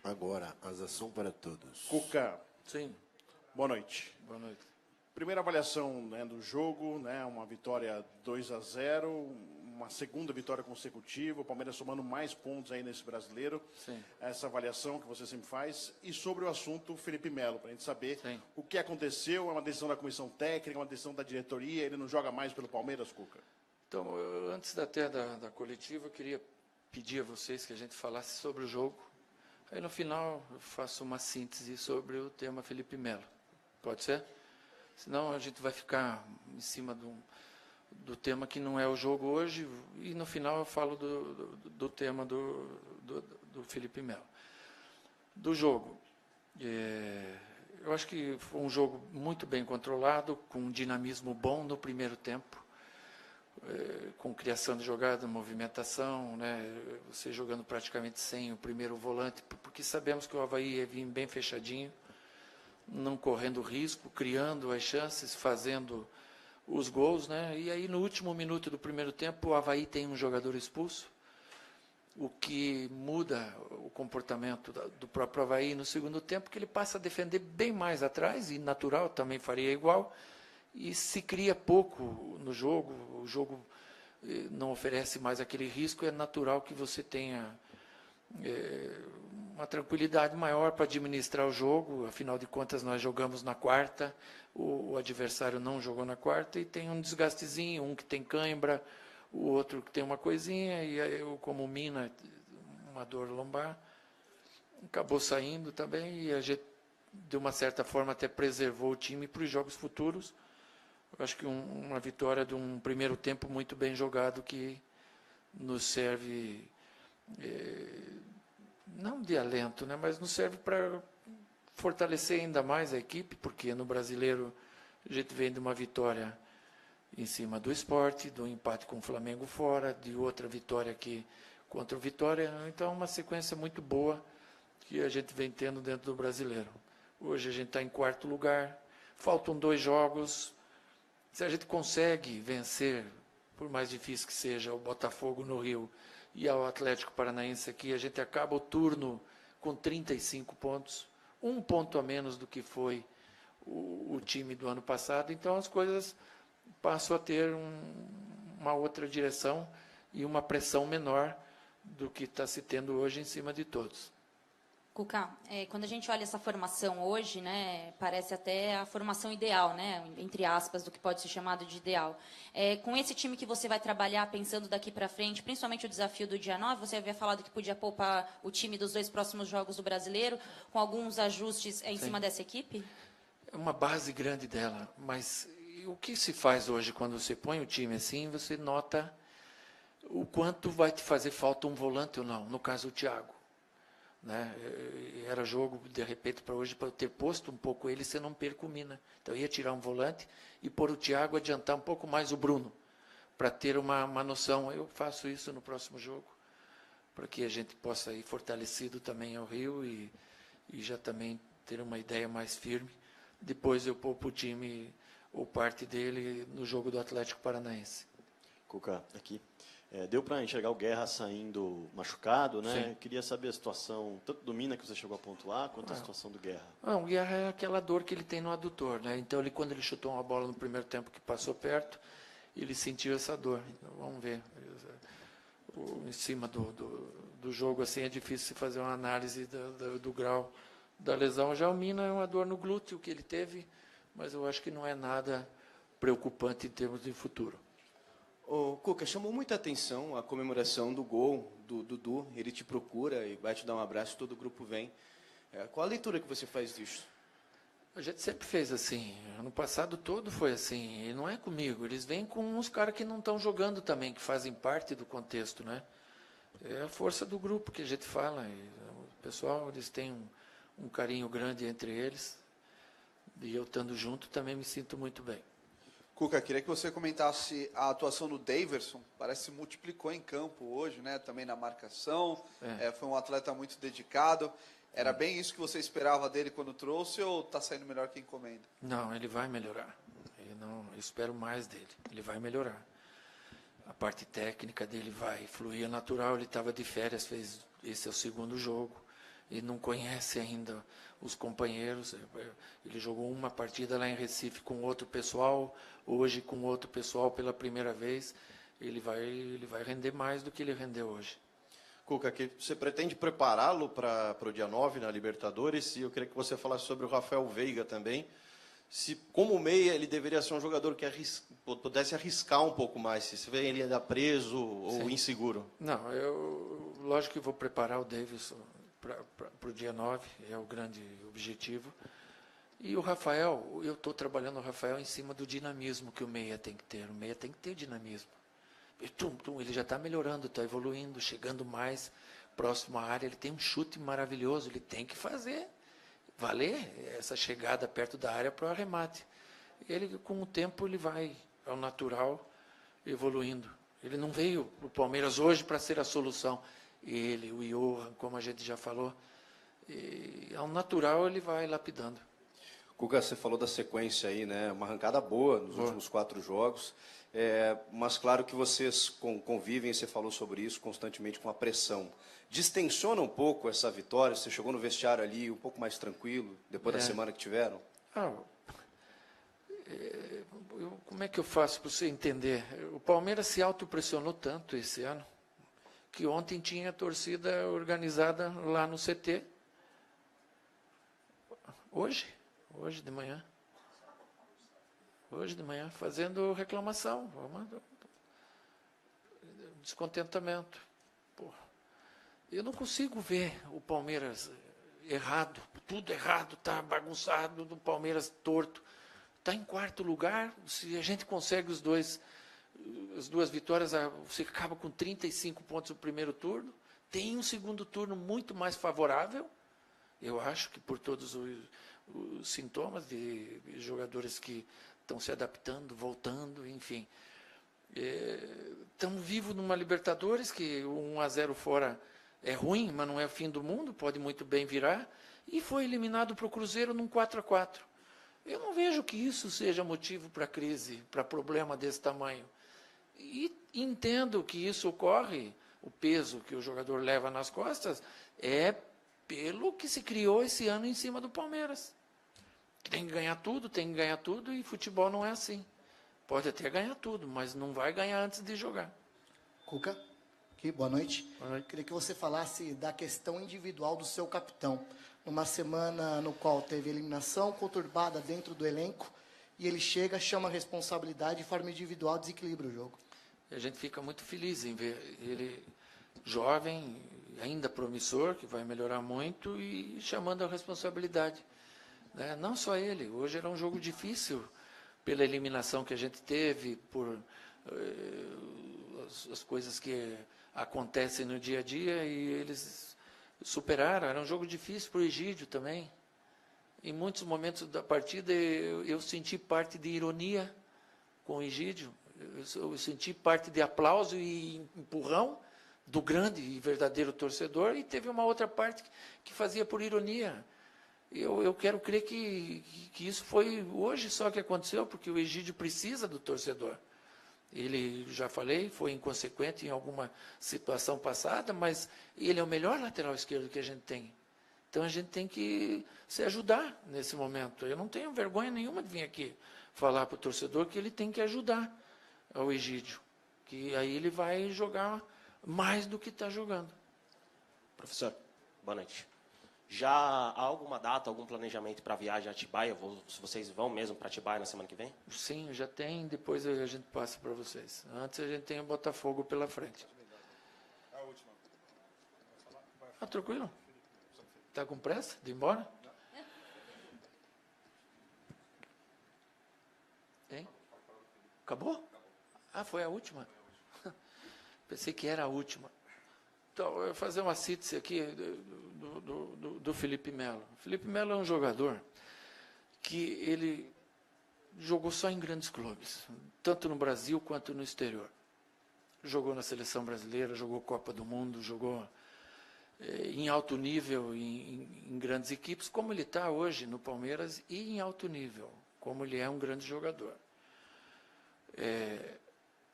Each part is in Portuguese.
Agora, ação para todos. Cuca, Sim, boa noite. boa noite. Primeira avaliação, né, do jogo, né, uma vitória 2-0, uma segunda vitória consecutiva, o Palmeiras somando mais pontos aí nesse brasileiro. Sim. Essa avaliação que você sempre faz. E sobre o assunto Felipe Melo, para a gente saber Sim. o que aconteceu, é uma decisão da comissão técnica, uma decisão da diretoria, ele não joga mais pelo Palmeiras, Cuca? Então, antes até da coletiva, eu queria pedir a vocês que a gente falasse sobre o jogo. Aí, no final, eu faço uma síntese sobre o tema Felipe Melo. Pode ser? Senão, a gente vai ficar em cima do tema que não é o jogo hoje, e no final eu falo do tema do Felipe Melo. Do jogo. Eu acho que foi um jogo muito bem controlado, com um dinamismo bom no primeiro tempo, com criação de jogada, movimentação, né, você jogando praticamente sem o primeiro volante, porque sabemos que o Avaí ia vir bem fechadinho, não correndo risco, criando as chances, fazendo os gols, né? E aí no último minuto do primeiro tempo o Avaí tem um jogador expulso, o que muda o comportamento do próprio Avaí no segundo tempo, que ele passa a defender bem mais atrás, e natural, também faria igual, e se cria pouco no jogo, o jogo não oferece mais aquele risco, é natural que você tenha uma tranquilidade maior para administrar o jogo. Afinal de contas, nós jogamos na quarta, o adversário não jogou na quarta, e tem um desgastezinho, um que tem cãibra, o outro que tem uma coisinha, e eu, como mina, uma dor lombar, acabou saindo também, e a gente, de uma certa forma, até preservou o time para os jogos futuros. Eu acho que uma vitória de um primeiro tempo muito bem jogado, que nos serve, não de alento, né, mas nos serve para fortalecer ainda mais a equipe, porque no Brasileiro a gente vem de uma vitória em cima do Sport, do empate com o Flamengo fora, de outra vitória aqui contra o Vitória. Então, uma sequência muito boa que a gente vem tendo dentro do Brasileiro. Hoje a gente está em quarto lugar, faltam 2 jogos. Se a gente consegue vencer, por mais difícil que seja, o Botafogo no Rio e o Atlético Paranaense aqui, a gente acaba o turno com 35 pontos, 1 ponto a menos do que foi o time do ano passado. Então, as coisas passam a ter uma outra direção e uma pressão menor do que está se tendo hoje em cima de todos. Cuca, quando a gente olha essa formação hoje, né, parece até a formação ideal, né, entre aspas, do que pode ser chamado de ideal. Com esse time que você vai trabalhar, pensando daqui para frente, principalmente o desafio do dia 9, você havia falado que podia poupar o time dos 2 próximos jogos do Brasileiro, com alguns ajustes em cima dessa equipe? É uma base grande dela, mas o que se faz hoje quando você põe o time assim, você nota o quanto vai te fazer falta um volante ou não, no caso o Thiago. Né? Era jogo, de repente, para hoje, para eu ter posto um pouco ele, você não perca o Mina. Então, eu ia tirar um volante e pôr o Thiago, adiantar um pouco mais o Bruno, para ter uma noção. Eu faço isso no próximo jogo, para que a gente possa ir fortalecido também ao Rio e já também ter uma ideia mais firme. Depois eu poupo o time, ou parte dele, no jogo do Atlético Paranaense. Cuca, aqui. Deu para enxergar o Guerra saindo machucado, né? Sim. Queria saber a situação, tanto do Mina, que você chegou a pontuar, quanto a situação do Guerra. O Guerra é aquela dor que ele tem no adutor, né? Então, quando ele chutou uma bola no primeiro tempo que passou perto, ele sentiu essa dor. Então, vamos ver. Em cima do jogo, assim, é difícil fazer uma análise do grau da lesão. Já o Mina é uma dor no glúteo que ele teve, mas eu acho que não é nada preocupante em termos de futuro. Ô, Cuca, chamou muita atenção a comemoração do gol do Dudu. Ele te procura e vai te dar um abraço, todo o grupo vem. Qual a leitura que você faz disso? A gente sempre fez assim. Ano passado todo foi assim. E não é comigo. Eles vêm com uns caras que não estão jogando também, que fazem parte do contexto, né? É a força do grupo que a gente fala. E o pessoal, eles têm um carinho grande entre eles. E eu estando junto também me sinto muito bem. Cuca, queria que você comentasse a atuação do Daverson. Parece que se multiplicou em campo hoje, né? Também na marcação. Foi um atleta muito dedicado. Era bem isso que você esperava dele quando trouxe, ou está saindo melhor que encomenda? Não, ele vai melhorar. Eu espero mais dele. Ele vai melhorar. A parte técnica dele vai fluir natural. Ele estava de férias, esse é o segundo jogo. e não conhece ainda os companheiros. Ele jogou uma partida lá em Recife com outro pessoal, hoje com outro pessoal pela primeira vez. Ele vai render mais do que ele rendeu hoje. Cuca, que você pretende prepará-lo para o dia 9 na Libertadores, e eu queria que você falasse sobre o Rafael Veiga também. Se, como meia, ele deveria ser um jogador que pudesse arriscar um pouco mais, se vê ele ainda preso ou inseguro. Não, lógico que vou preparar o Davidson para o dia 9, é o grande objetivo. E o Rafael, eu estou trabalhando o Rafael em cima do dinamismo que o meia tem que ter. O meia tem que ter dinamismo. Ele já está melhorando, está evoluindo, chegando mais próximo à área. Ele tem um chute maravilhoso, ele tem que fazer valer essa chegada perto da área para o arremate. Ele, com o tempo, ele vai ao natural, evoluindo. Ele não veio para o Palmeiras hoje para ser a solução. Ele, o Johan, como a gente já falou, e ao natural ele vai lapidando. Cuca, você falou da sequência aí, né? Uma arrancada boa nos últimos 4 jogos. Mas claro que vocês convivem, você falou sobre isso constantemente com a pressão. Distensiona um pouco essa vitória? Você chegou no vestiário ali um pouco mais tranquilo, depois da semana que tiveram? Como é que eu faço para você entender? O Palmeiras se autopressionou tanto esse ano, que ontem tinha torcida organizada lá no CT. Hoje de manhã. Hoje de manhã, fazendo reclamação, descontentamento. Eu não consigo ver o Palmeiras errado, tudo errado, está bagunçado, o Palmeiras torto. Está em 4º lugar, se a gente consegue as 2 vitórias, você acaba com 35 pontos no primeiro turno, tem um segundo turno muito mais favorável, eu acho que por todos os sintomas de jogadores que estão se adaptando, voltando, enfim. Estamos vivos numa Libertadores, que o 1-0 fora é ruim, mas não é o fim do mundo, pode muito bem virar, e foi eliminado para o Cruzeiro num 4-4. Eu não vejo que isso seja motivo para crise, para problema desse tamanho. E entendo que isso ocorre, o peso que o jogador leva nas costas, é pelo que se criou esse ano em cima do Palmeiras. Tem que ganhar tudo, e futebol não é assim. Pode até ganhar tudo, mas não vai ganhar antes de jogar. Cuca, boa noite. Boa noite. Queria que você falasse da questão individual do seu capitão. Numa semana no qual teve eliminação conturbada dentro do elenco, e ele chega, chama a responsabilidade de forma individual, desequilibra o jogo. A gente fica muito feliz em ver ele jovem, ainda promissor, que vai melhorar muito, e chamando a responsabilidade. Não só ele, hoje era um jogo difícil, pela eliminação que a gente teve, por as coisas que acontecem no dia a dia, e eles superaram. Era um jogo difícil para o Egídio também. Em muitos momentos da partida eu senti parte de ironia com o Egídio, eu senti parte de aplauso e empurrão do grande e verdadeiro torcedor, e teve uma outra parte que fazia por ironia. Eu quero crer que isso foi hoje só que aconteceu, porque o Egídio precisa do torcedor. Ele, já falei, foi inconsequente em alguma situação passada, mas ele é o melhor lateral esquerdo que a gente tem. Então a gente tem que se ajudar nesse momento. Eu não tenho vergonha nenhuma de vir aqui falar para o torcedor que ele tem que ajudar ao Egídio, que aí ele vai jogar mais do que está jogando. Professor, boa noite. Já há alguma data, algum planejamento para a viagem a Atibaia? Se vocês vão mesmo para Atibaia na semana que vem? Sim, já tem, depois a gente passa para vocês. Antes a gente tem o Botafogo pela frente. Tranquilo? Está com pressa de ir embora? Hein? Acabou? Foi a última? Pensei que era a última. Então, eu vou fazer uma síntese aqui do Felipe Melo. O Felipe Melo é um jogador que ele jogou só em grandes clubes, tanto no Brasil quanto no exterior. Jogou na seleção brasileira, jogou Copa do Mundo, jogou em alto nível em grandes equipes, como ele está hoje no Palmeiras, e em alto nível, como ele é um grande jogador.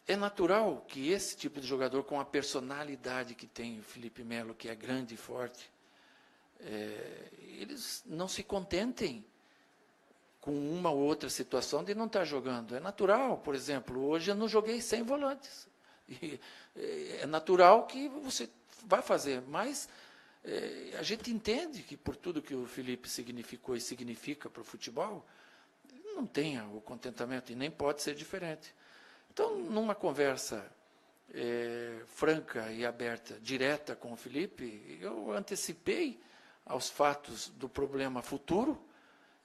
É natural que esse tipo de jogador, com a personalidade que tem o Felipe Melo, que é grande e forte, eles não se contentem com uma ou outra situação de não estar jogando. É natural, por exemplo, hoje eu não joguei sem volantes. E é natural que você vai fazer, mas a gente entende que por tudo que o Felipe significou e significa para o futebol, não tenha o contentamento e nem pode ser diferente. Então, numa conversa franca e aberta, direta com o Felipe, eu antecipei aos fatos do problema futuro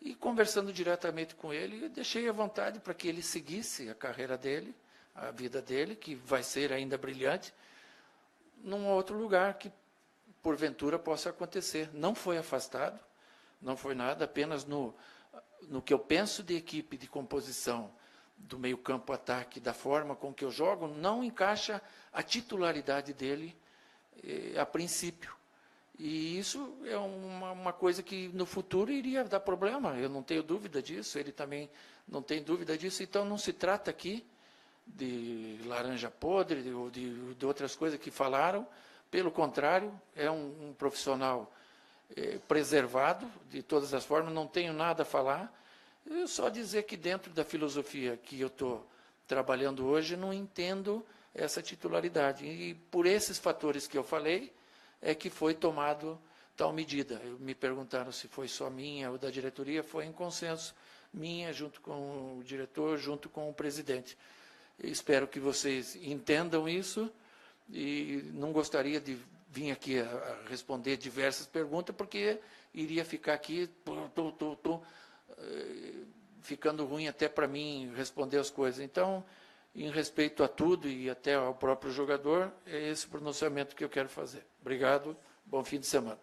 e, conversando diretamente com ele, eu deixei à vontade para que ele seguisse a carreira dele, a vida dele, que vai ser ainda brilhante, num outro lugar que, porventura, possa acontecer. Não foi afastado, não foi nada, apenas no que eu penso de equipe, de composição, do meio-campo ataque, da forma com que eu jogo, não encaixa a titularidade dele a princípio. E isso é uma coisa que no futuro iria dar problema, eu não tenho dúvida disso, ele também não tem dúvida disso, então não se trata aqui de laranja podre ou de outras coisas que falaram, pelo contrário, é um profissional preservado de todas as formas, não tenho nada a falar. Eu só dizer que dentro da filosofia que eu estou trabalhando hoje, não entendo essa titularidade. E por esses fatores que eu falei, é que foi tomado tal medida. Me perguntaram se foi só minha ou da diretoria, foi em consenso minha, junto com o diretor, junto com o presidente. Eu espero que vocês entendam isso e não gostaria de vir aqui a responder diversas perguntas, porque iria ficar aqui ficando ruim até para mim responder as coisas. Então, em respeito a tudo e até ao próprio jogador, é esse pronunciamento que eu quero fazer. Obrigado, bom fim de semana.